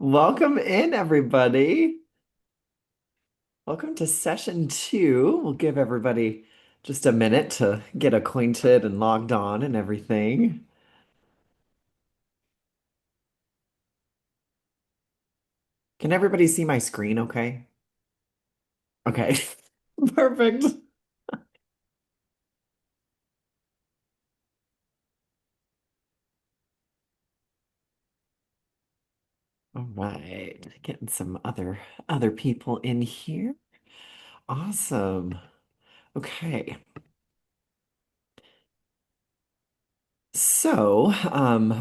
Welcome in, everybody. Welcome to session two. We'll give everybody just a minute to get acquainted and logged on and everything. Can everybody see my screen okay? Okay. Perfect. All right. Getting some other people in here. Awesome. Okay.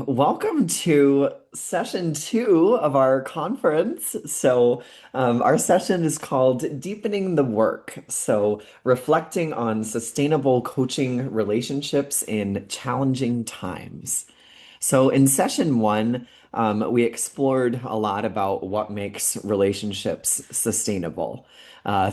Welcome to session two of our conference. Our session is called Deepening the Work. So, reflecting on sustainable coaching relationships in challenging times. So, in session one, we explored a lot about what makes relationships sustainable.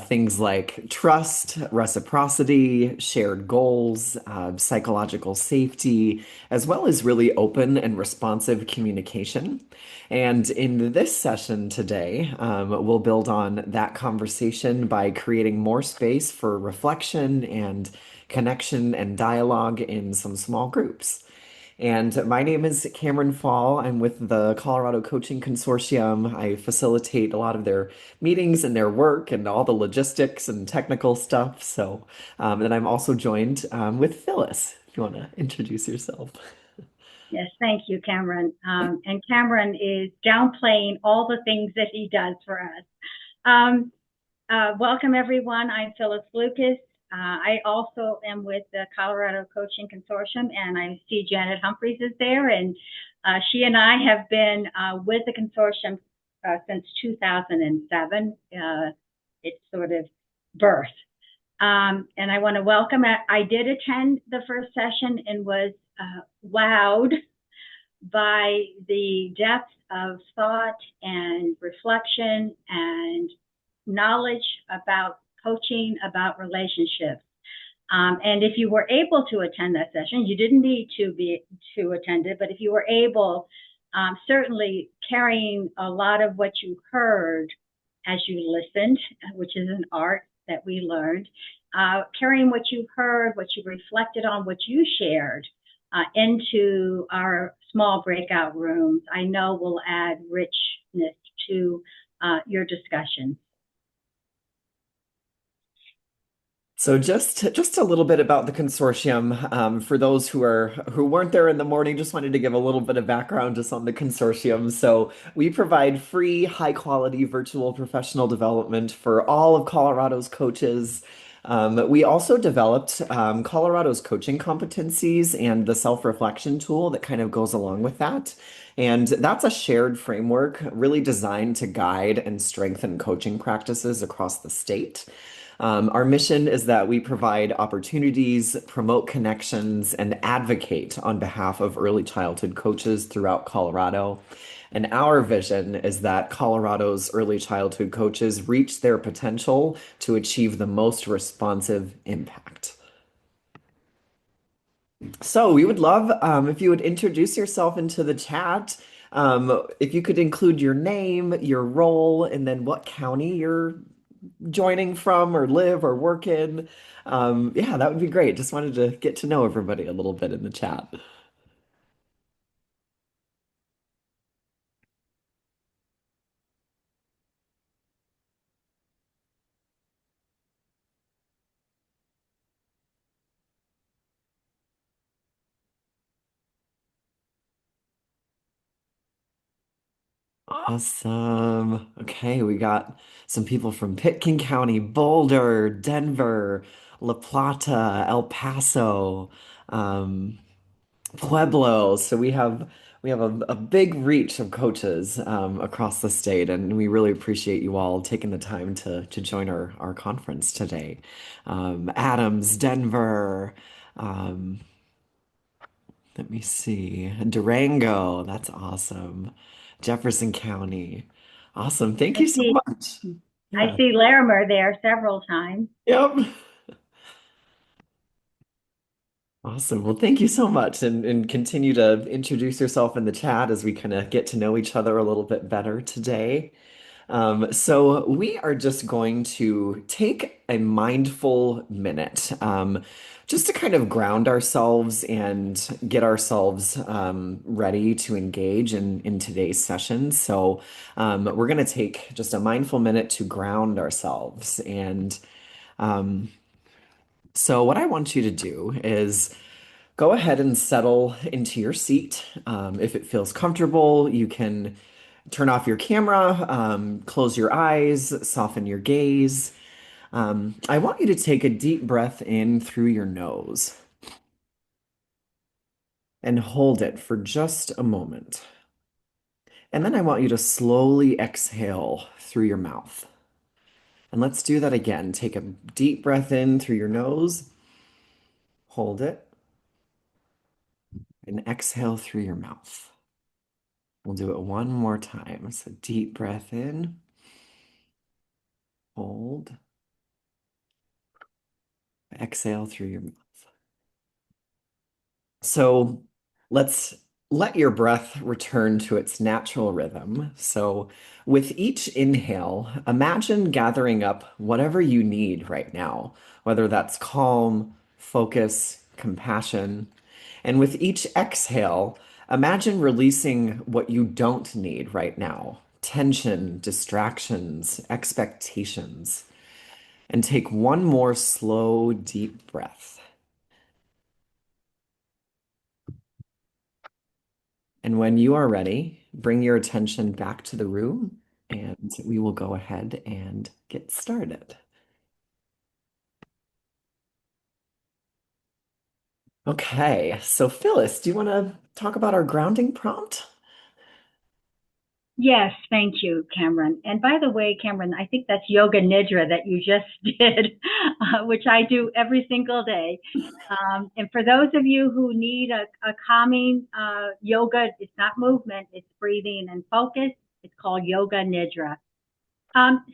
Things like trust, reciprocity, shared goals, psychological safety, as well as really open and responsive communication. And in this session today, we'll build on that conversation by creating more space for reflection and connection and dialogue in some small groups. And my name is Cameron Fall. I'm with the Colorado Coaching Consortium. I facilitate a lot of their meetings and their work and all the logistics and technical stuff. And I'm also joined with Phyllis, if you want to introduce yourself. Yes, thank you, Cameron. And Cameron is downplaying all the things that he does for us. Um, Welcome, everyone. I'm Phyllis Lucas. I also am with the Colorado Coaching Consortium, and I see Janet Humphreys is there. And she and I have been with the consortium since 2007, its sort of birth. And I want to welcome, I did attend the first session and was wowed by the depth of thought and reflection and knowledge about coaching, about relationships. And if you were able to attend that session, you didn't need to attend it, but if you were able, certainly carrying a lot of what you heard as you listened, which is an art that we learned, carrying what you heard, what you reflected on, what you shared into our small breakout rooms, I know will add richness to your discussion. So just a little bit about the consortium. For those who weren't there in the morning, just wanted to give a little bit of background just on the consortium. So we provide free, high quality virtual professional development for all of Colorado's coaches. We also developed Colorado's coaching competencies and the self-reflection tool that kind of goes along with that. And that's a shared framework really designed to guide and strengthen coaching practices across the state. Our mission is that we provide opportunities, promote connections, and advocate on behalf of early childhood coaches throughout Colorado. And our vision is that Colorado's early childhood coaches reach their potential to achieve the most responsive impact. So we would love if you would introduce yourself into the chat. If you could include your name, your role, and then what county you're joining from or live or work in. Yeah, that would be great. Just wanted to get to know everybody a little bit in the chat. Awesome. Okay, we got some people from Pitkin County, Boulder, Denver, La Plata, El Paso, um, Pueblo. So we have a big reach of coaches across the state, and we really appreciate you all taking the time to join our conference today. Adams, Denver. Um, Let me see. Durango. That's awesome. Jefferson County. Awesome. Thank I you so see, much. I Yeah. see Larimer there several times. Yep. Awesome. Well, thank you so much, and continue to introduce yourself in the chat as we kind of get to know each other a little bit better today. So we are just going to take a mindful minute, just to kind of ground ourselves and get ourselves ready to engage in today's session. So we're going to take just a mindful minute to ground ourselves. And um, so what I want you to do is go ahead and settle into your seat. If it feels comfortable, you can turn off your camera, close your eyes, soften your gaze. I want you to take a deep breath in through your nose and hold it for just a moment. And then I want you to slowly exhale through your mouth. And let's do that again. Take a deep breath in through your nose, hold it, and exhale through your mouth. We'll do it one more time. So deep breath in, hold, exhale through your mouth. So let's let your breath return to its natural rhythm. So with each inhale, imagine gathering up whatever you need right now, whether that's calm, focus, compassion. And with each exhale, imagine releasing what you don't need right now, tension, distractions, expectations. And take one more slow, deep breath. And when you are ready, bring your attention back to the room and we will go ahead and get started. Okay, so Phyllis, do you want to talk about our grounding prompt? Yes, thank you, Cameron. And by the way, Cameron, I think that's yoga nidra that you just did, which I do every single day. And for those of you who need a calming yoga, it's not movement, it's breathing and focus. It's called yoga nidra.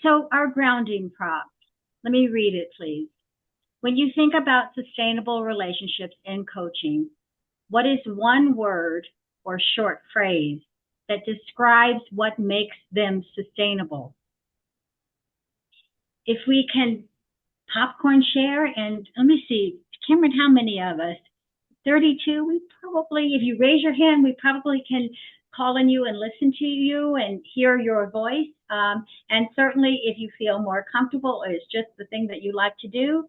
So our grounding prompt, let me read it, please. When you think about sustainable relationships in coaching, what is one word or short phrase that describes what makes them sustainable? If we can popcorn share, and let me see, Cameron, how many of us? 32, we probably, if you raise your hand, we probably can call on you and listen to you and hear your voice. And certainly if you feel more comfortable or it's just the thing that you like to do,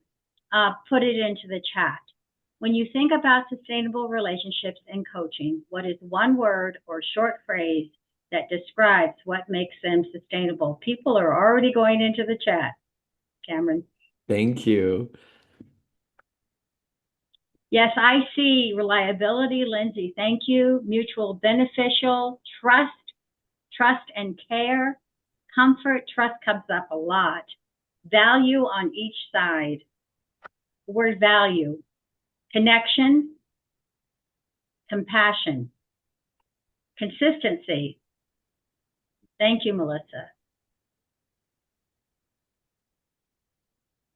put it into the chat. When you think about sustainable relationships and coaching, what is one word or short phrase that describes what makes them sustainable? People are already going into the chat, Cameron. Thank you. Yes, I see reliability, Lindsay. Thank you. Mutual beneficial, trust and care, comfort, trust comes up a lot. Value on each side. The word value, connection, compassion, consistency. Thank you, Melissa.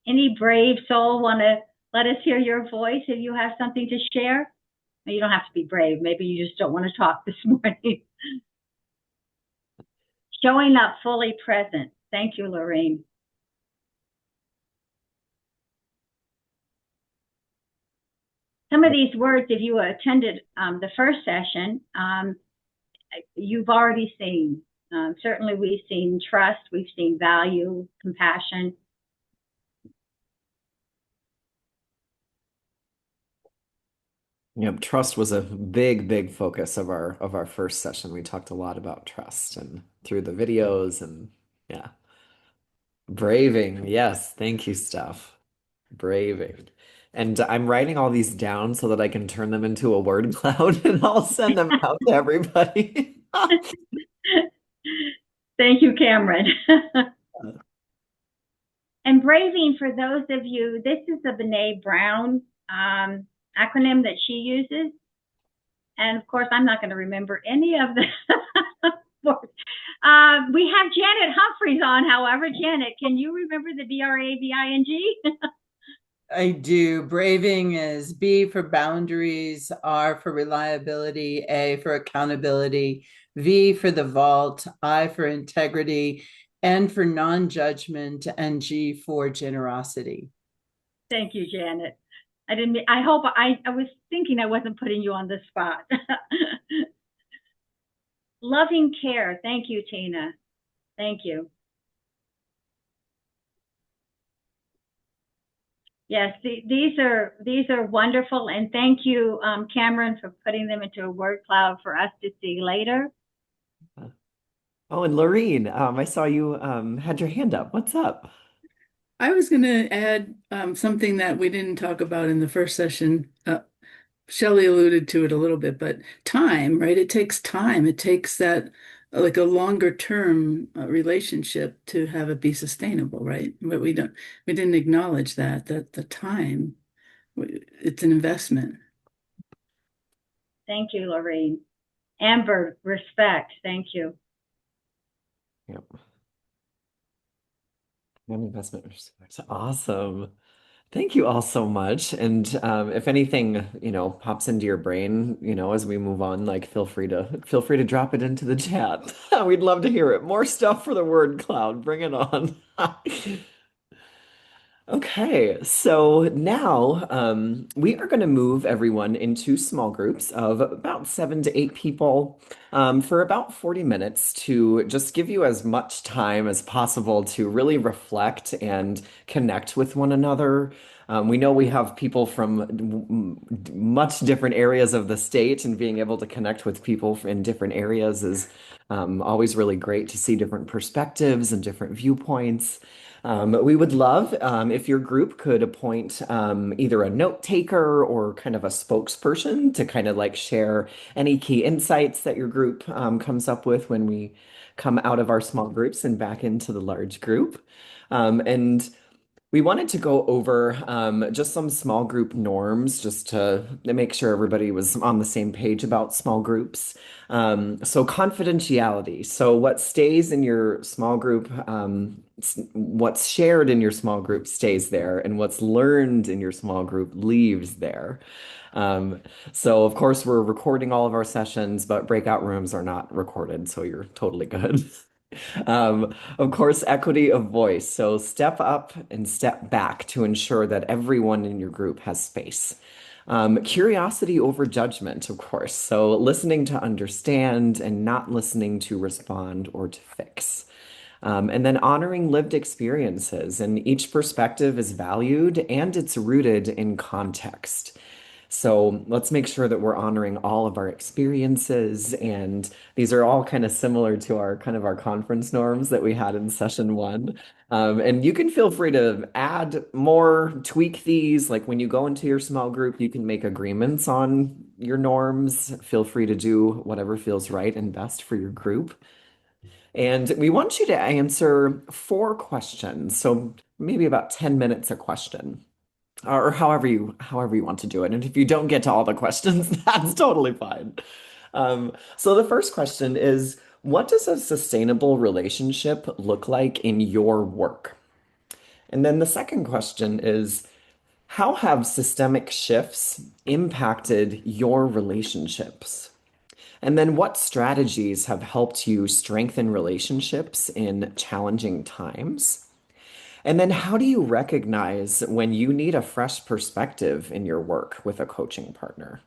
Any brave soul want to let us hear your voice if you have something to share? You don't have to be brave. Maybe you just don't want to talk this morning. Showing up fully present. Thank you, Lorraine. Some of these words, if you attended the first session, you've already seen. Certainly we've seen trust, we've seen value, compassion. Yep, trust was a big, big focus of our first session. We talked a lot about trust and through the videos and yeah. Braving. Yes, thank you, Steph. Braving. And I'm writing all these down so that I can turn them into a word cloud and I'll send them out to everybody. Thank you, Cameron. And braving, for those of you, this is the Brene Brown acronym that she uses. And of course, I'm not going to remember any of the words. We have Janet Humphreys on, however. Janet, can you remember the BRAVING? I do. Braving is B for boundaries, R for reliability, A for accountability, V for the vault, I for integrity, N for non-judgment, and G for generosity. Thank you, Janet. I didn't. I hope I was thinking I wasn't putting you on the spot. Loving care. Thank you, Tina. Thank you. Yes, these are wonderful, and thank you, Cameron, for putting them into a word cloud for us to see later. Oh, and Lorene, I saw you had your hand up. What's up? I was going to add something that we didn't talk about in the first session. Shelley alluded to it a little bit, but time, right? It takes time. It takes that like a longer term relationship to have it be sustainable, right? But we didn't acknowledge that the time, it's an investment. Thank you, Lorene. Amber, respect. Thank you. Yep. And investment research. Awesome. Thank you all so much. And if anything, pops into your brain, as we move on, like feel free to drop it into the chat. We'd love to hear it. More stuff for the word cloud. Bring it on. Okay, so now we are going to move everyone into small groups of about 7 to 8 people for about 40 minutes to just give you as much time as possible to really reflect and connect with one another. We know we have people from much different areas of the state, and being able to connect with people in different areas is always really great to see different perspectives and different viewpoints. We would love if your group could appoint either a note taker or kind of a spokesperson to kind of like share any key insights that your group comes up with when we come out of our small groups and back into the large group. And we wanted to go over just some small group norms just to make sure everybody was on the same page about small groups. So confidentiality. So what stays in your small group, what's shared in your small group stays there, and what's learned in your small group leaves there. Um, so of course we're recording all of our sessions, but breakout rooms are not recorded, so you're totally good. Of course, equity of voice. So step up and step back to ensure that everyone in your group has space. Curiosity over judgment, of course. So listening to understand and not listening to respond or to fix. And then honoring lived experiences, and each perspective is valued and it's rooted in context. So let's make sure that we're honoring all of our experiences. And these are all kind of similar to our kind of our conference norms that we had in session one. And you can feel free to add more, tweak these. Like when you go into your small group, you can make agreements on your norms. Feel free to do whatever feels right and best for your group. And we want you to answer 4 questions. So maybe about 10 minutes a question or however you want to do it. And if you don't get to all the questions, that's totally fine. So the first question is, what does a sustainable relationship look like in your work? And then the second question is, how have systemic shifts impacted your relationships? And then what strategies have helped you strengthen relationships in challenging times? And then how do you recognize when you need a fresh perspective in your work with a coaching partner?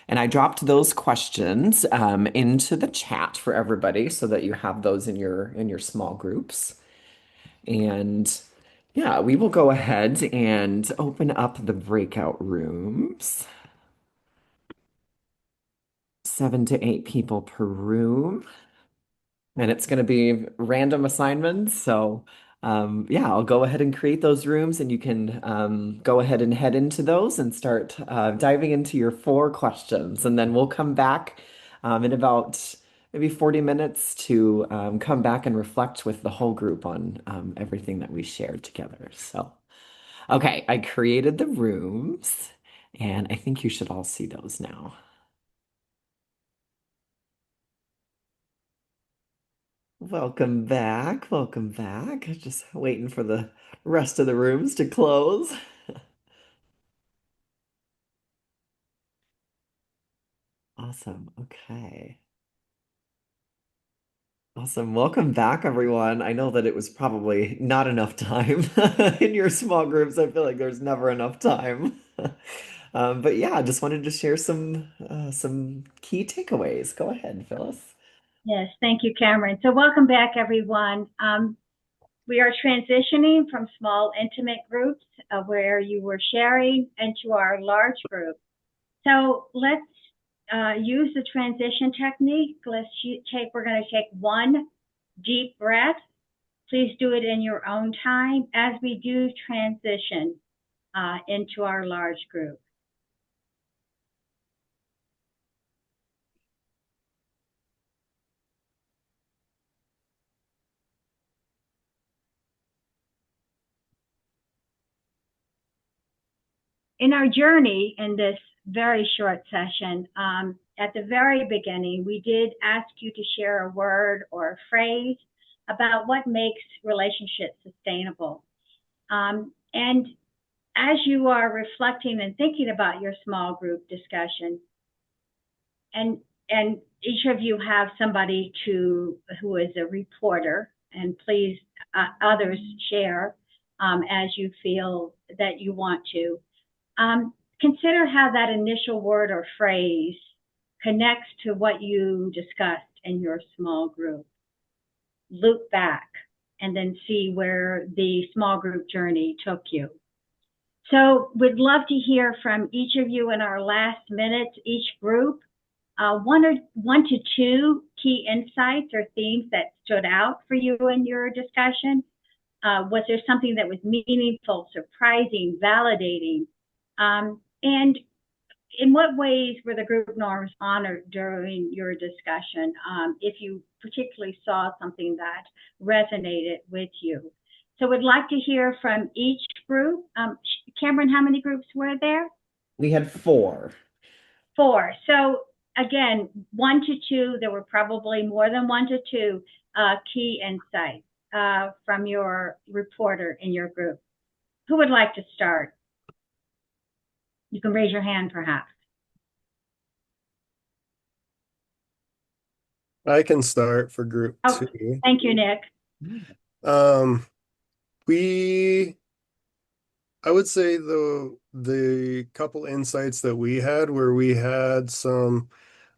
And I dropped those questions into the chat for everybody so that you have those in your small groups. And yeah, we will go ahead and open up the breakout rooms. 7 to 8 people per room. And it's going to be random assignments. So, yeah, I'll go ahead and create those rooms, and you can go ahead and head into those and start diving into your 4 questions. And then we'll come back in about maybe 40 minutes to come back and reflect with the whole group on everything that we shared together. So, okay, I created the rooms, and I think you should all see those now. Welcome back. Welcome back. Just waiting for the rest of the rooms to close. Awesome. Okay. Awesome. Welcome back, everyone. I know that it was probably not enough time in your small groups. I feel like there's never enough time. But yeah, I just wanted to share some key takeaways. Go ahead, Phyllis. Yes, thank you, Cameron. So welcome back, everyone. We are transitioning from small, intimate groups where you were sharing into our large group. So let's use the transition technique. We're going to take one deep breath. Please do it in your own time as we do transition into our large group. In our journey in this very short session, at the very beginning, we did ask you to share a word or a phrase about what makes relationships sustainable. And as you are reflecting and thinking about your small group discussion, and each of you have somebody who is a reporter, and please others share as you feel that you want to. Consider how that initial word or phrase connects to what you discussed in your small group. Loop back and then see where the small group journey took you. So we'd love to hear from each of you in our last minutes, each group, one to two key insights or themes that stood out for you in your discussion. Was there something that was meaningful, surprising, validating? And in what ways were the group norms honored during your discussion, if you particularly saw something that resonated with you? So we'd like to hear from each group. Cameron, how many groups were there? We had four. Four. So again, one to two, there were probably more than one to two key insights from your reporter in your group. Who would like to start? You can raise your hand, perhaps. I can start for group Oh, two. thank you, Nick. Um, we, I would say the couple insights that we had where we had some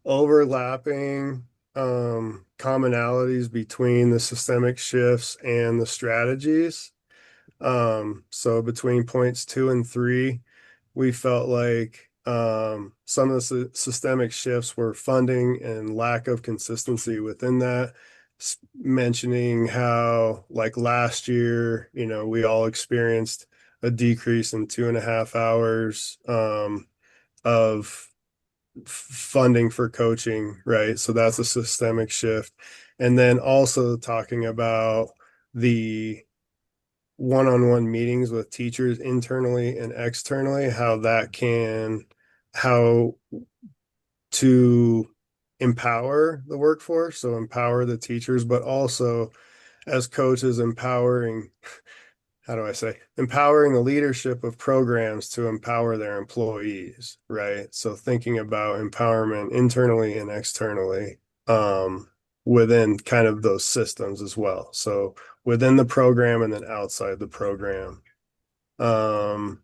overlapping commonalities between the systemic shifts and the strategies. So between points 2 and 3, we felt like some of the systemic shifts were funding and lack of consistency within that, mentioning how, like last year, we all experienced a decrease in 2.5 hours of funding for coaching, right? So that's a systemic shift. And then also talking about the one-on-one meetings with teachers internally and externally, how to empower the workforce, so empower the teachers, but also as coaches empowering the leadership of programs to empower their employees, right? So thinking about empowerment internally and externally, within kind of those systems as well. So within the program and then outside the program. And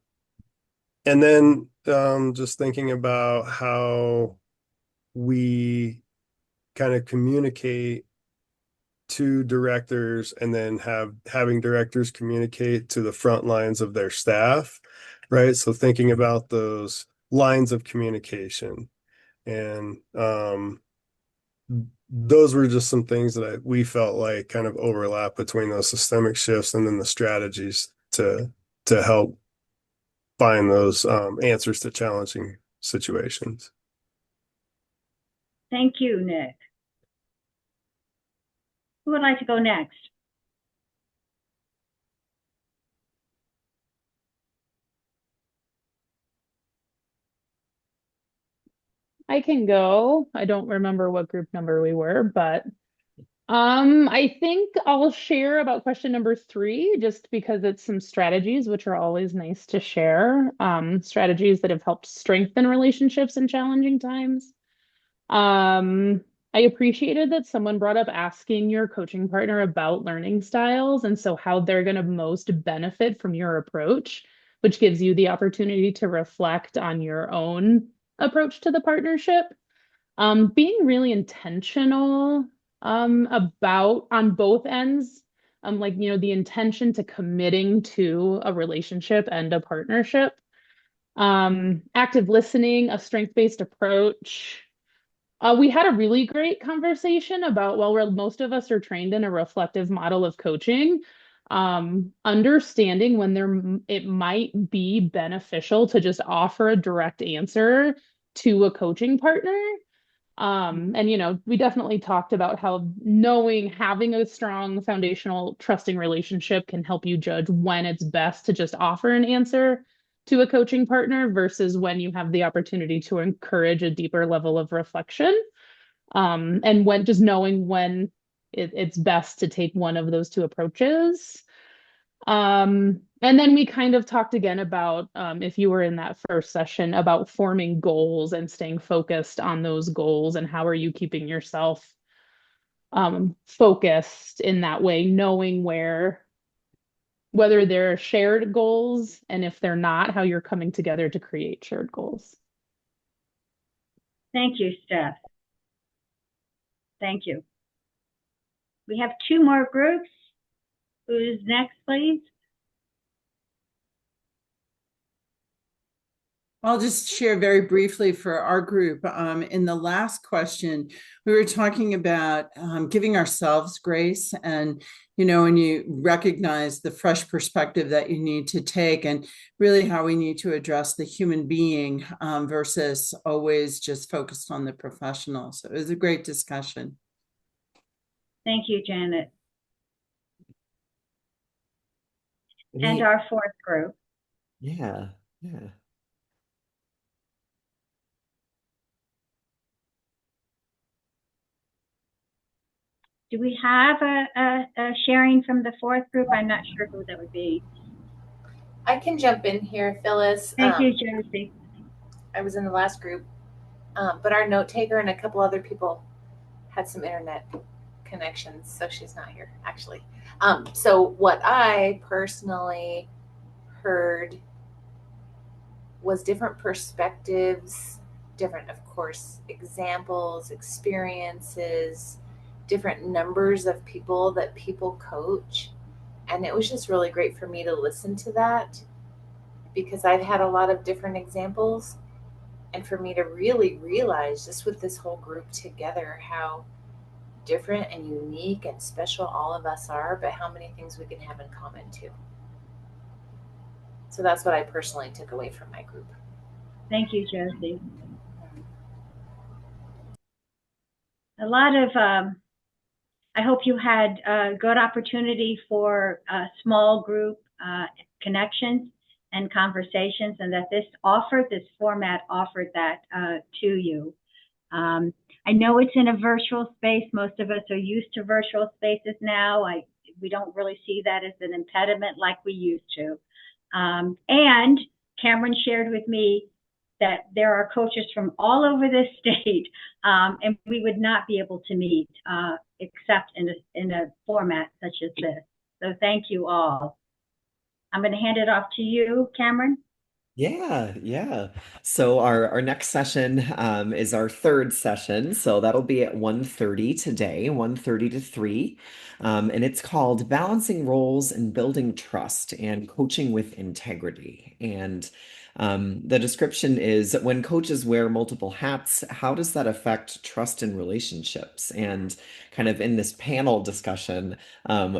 then just thinking about how we kind of communicate to directors and then having directors communicate to the front lines of their staff, right? So thinking about those lines of communication, and those were just some things that we felt like kind of overlap between those systemic shifts and then the strategies to help find those answers to challenging situations. Thank you, Nick. Who would like to go next? I can go. I don't remember what group number we were, but I think I'll share about question number three, just because it's some strategies, which are always nice to share. Strategies that have helped strengthen relationships in challenging times. Um, I appreciated that someone brought up asking your coaching partner about learning styles and so how they're going to most benefit from your approach, which gives you the opportunity to reflect on your own approach to the partnership. Being really intentional about on both ends, like the intention to committing to a relationship and a partnership. Active listening, a strength-based approach. We had a really great conversation about, well, where most of us are trained in a reflective model of coaching, understanding when it might be beneficial to just offer a direct answer to a coaching partner. And we definitely talked about how having a strong foundational trusting relationship can help you judge when it's best to just offer an answer to a coaching partner versus when you have the opportunity to encourage a deeper level of reflection. And when just knowing when it's best to take one of those two approaches. And then we kind of talked again about, if you were in that first session, about forming goals and staying focused on those goals and how are you keeping yourself focused in that way, knowing whether they're shared goals and if they're not, how you're coming together to create shared goals. Thank you, Steph. Thank you. We have two more groups. Who's next, please? I'll just share very briefly for our group. In the last question, we were talking about giving ourselves grace and, when you recognize the fresh perspective that you need to take and really how we need to address the human being versus always just focused on the professional. So it was a great discussion. Thank you, Janet. And our fourth group. Yeah, yeah. Do we have a sharing from the fourth group? I'm not sure who that would be. I can jump in here, Phyllis. Thank you, Josie. I was in the last group, but our note taker and a couple other people had some internet connections, so she's not here actually. So what I personally heard was different perspectives, different, of course, examples, experiences, different numbers of people that people coach. And it was just really great for me to listen to that because I've had a lot of different examples. And for me to really realize just with this whole group together how different and unique and special all of us are, but how many things we can have in common too. So that's what I personally took away from my group. Thank you, Josie. A lot of, I hope you had a good opportunity for small group connections and conversations, and that this format offered that to you. I know it's in a virtual space. Most of us are used to virtual spaces now. We don't really see that as an impediment like we used to. And Cameron shared with me that there are coaches from all over this state, and we would not be able to meet except in a format such as this. So thank you all. I'm going to hand it off to you, Cameron. Yeah, yeah. So our next session is our third session. So that'll be at 1:30 today, 1:30 to 3. And it's called Balancing Roles and Building Trust and Coaching with Integrity. And the description is when coaches wear multiple hats, how does that affect trust in relationships? And kind of in this panel discussion,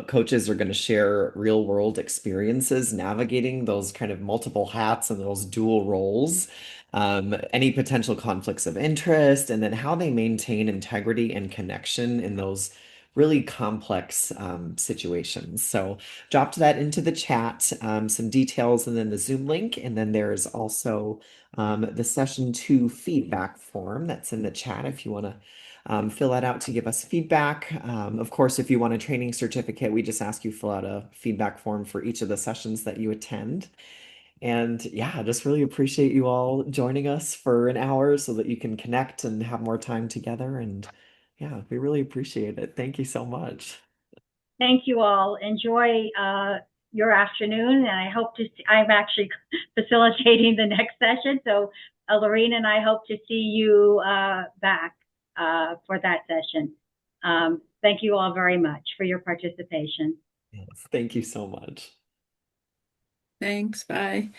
coaches are going to share real world experiences navigating those kind of multiple hats and those dual roles, any potential conflicts of interest, and then how they maintain integrity and connection in those really complex situations. So dropped that into the chat, some details, and then the Zoom link. And then there's also the session 2 feedback form that's in the chat if you want to fill that out to give us feedback. Of course, if you want a training certificate, we just ask you fill out a feedback form for each of the sessions that you attend. And yeah, I just really appreciate you all joining us for an hour so that you can connect and have more time together. And yeah, we really appreciate it. Thank you so much. Thank you all. Enjoy your afternoon, and I hope to see, I'm actually facilitating the next session, so Lorena and I hope to see you back for that session. Thank you all very much for your participation. Yes, thank you so much. Thanks. Bye.